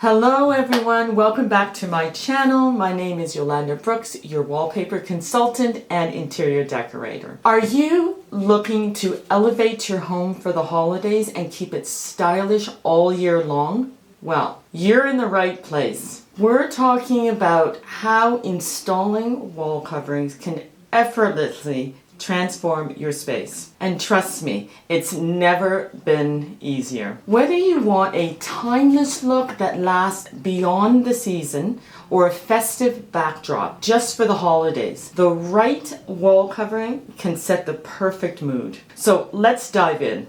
Hello everyone, welcome back to my channel. My name is Yolanda Brooks, your wallpaper consultant and interior decorator. Are you looking to elevate your home for the holidays and keep it stylish all year long? Well, you're in the right place. We're talking about how installing wall coverings can effortlessly transform your space. And trust me, it's never been easier. Whether you want a timeless look that lasts beyond the season or a festive backdrop just for the holidays, the right wall covering can set the perfect mood. So let's dive in.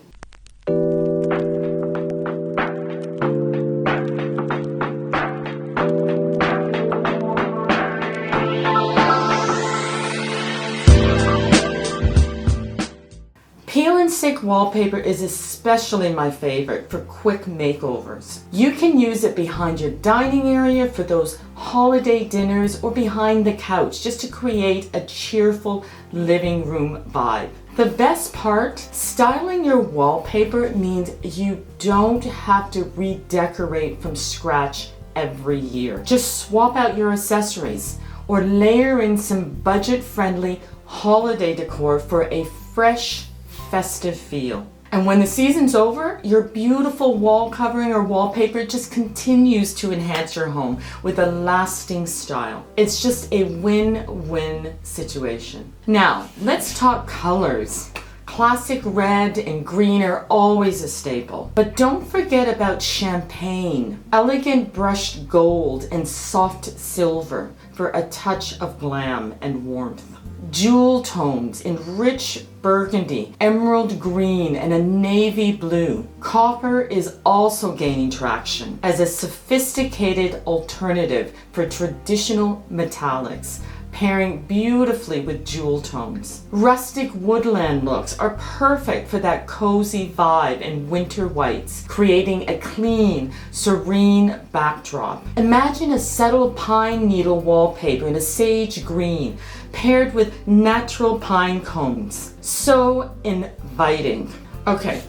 Peel and stick wallpaper is especially my favorite for quick makeovers. You can use it behind your dining area for those holiday dinners or behind the couch just to create a cheerful living room vibe. The best part, styling your wallpaper means you don't have to redecorate from scratch every year. Just swap out your accessories or layer in some budget-friendly holiday decor for a fresh, festive feel. And when the season's over, your beautiful wall covering or wallpaper just continues to enhance your home with a lasting style. It's just a win-win situation. Now, let's talk colors. Classic red and green are always a staple, but don't forget about champagne, elegant brushed gold, and soft silver for a touch of glam and warmth. Jewel tones in rich burgundy, emerald green, and a navy blue. Copper is also gaining traction as a sophisticated alternative for traditional metallics, pairing beautifully with jewel tones. Rustic woodland looks are perfect for that cozy vibe in winter whites, creating a clean, serene backdrop. Imagine a subtle pine needle wallpaper in a sage green, paired with natural pine cones. So inviting. Okay,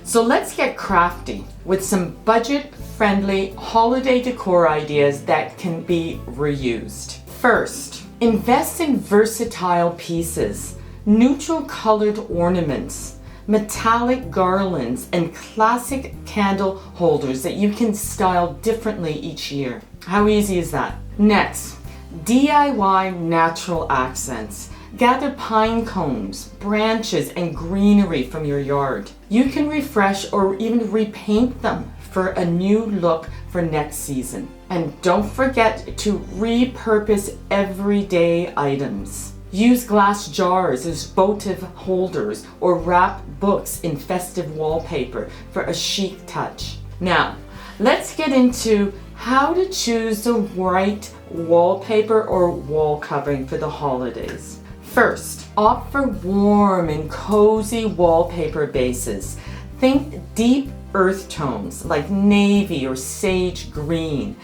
so let's get crafty with some budget-friendly holiday decor ideas that can be reused. First, invest in versatile pieces, neutral colored ornaments, metallic garlands, and classic candle holders that you can style differently each year. How easy is that? Next, DIY natural accents. Gather pine cones, branches, and greenery from your yard. You can refresh or even repaint them for a new look for next season. And don't forget to repurpose everyday items. Use glass jars as votive holders or wrap books in festive wallpaper for a chic touch. Now, let's get into how to choose the right wallpaper or wall covering for the holidays. First, opt for warm and cozy wallpaper bases. Think deep earth tones like navy or sage green.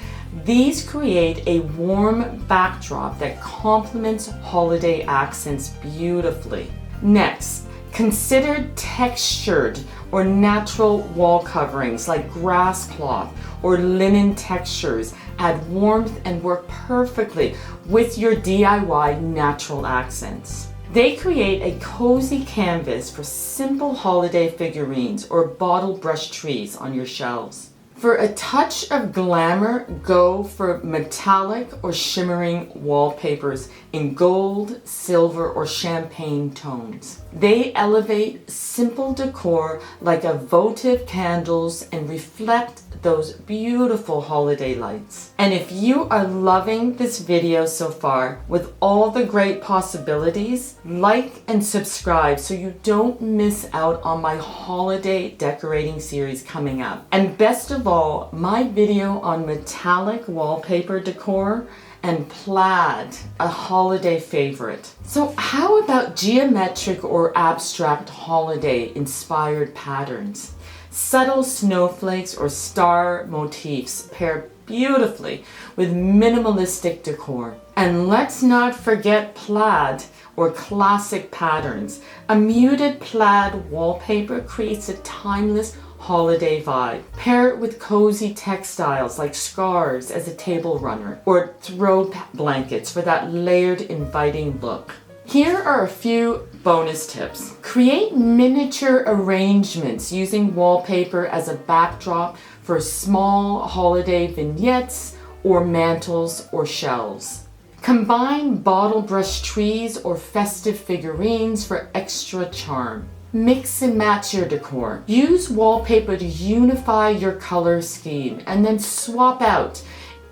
These create a warm backdrop that complements holiday accents beautifully. Next, consider textured or natural wall coverings like grass cloth or linen textures. Add warmth and work perfectly with your DIY natural accents. They create a cozy canvas for simple holiday figurines or bottle brush trees on your shelves. For a touch of glamour, go for metallic or shimmering wallpapers in gold, silver, or champagne tones. They elevate simple decor like a votive candles and reflect those beautiful holiday lights. And if you are loving this video so far with all the great possibilities, like and subscribe so you don't miss out on my holiday decorating series coming up. And best of all, my video on metallic wallpaper decor and plaid, a holiday favorite. So how about geometric or abstract holiday inspired patterns? Subtle snowflakes or star motifs pair beautifully with minimalistic decor. And let's not forget plaid or classic patterns. A muted plaid wallpaper creates a timeless holiday vibe. Pair it with cozy textiles like scarves as a table runner, or throw blankets for that layered, inviting look. Here are a few bonus tips. Create miniature arrangements using wallpaper as a backdrop for small holiday vignettes or mantles or shelves. Combine bottle brush trees or festive figurines for extra charm. Mix and match your decor. Use wallpaper to unify your color scheme and then swap out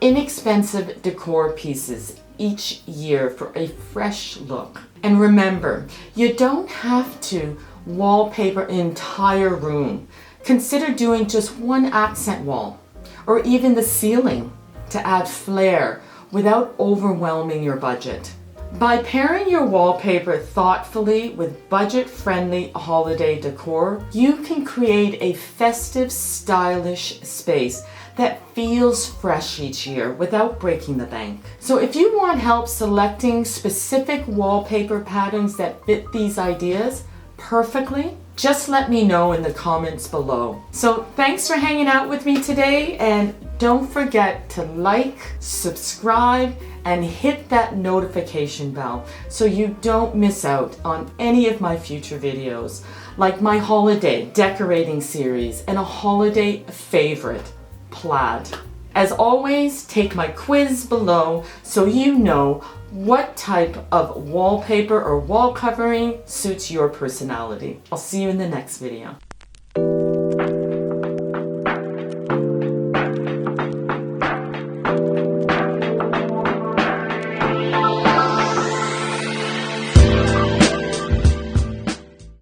inexpensive decor pieces each year for a fresh look. And remember, you don't have to wallpaper an entire room. Consider doing just one accent wall or even the ceiling to add flair without overwhelming your budget. By pairing your wallpaper thoughtfully with budget-friendly holiday decor, you can create a festive, stylish space that feels fresh each year without breaking the bank. So if you want help selecting specific wallpaper patterns that fit these ideas perfectly, just let me know in the comments below. So thanks for hanging out with me today, and don't forget to like, subscribe, and hit that notification bell so you don't miss out on any of my future videos, like my holiday decorating series and a holiday favorite, plaid. As always, take my quiz below so you know what type of wallpaper or wall covering suits your personality. I'll see you in the next video.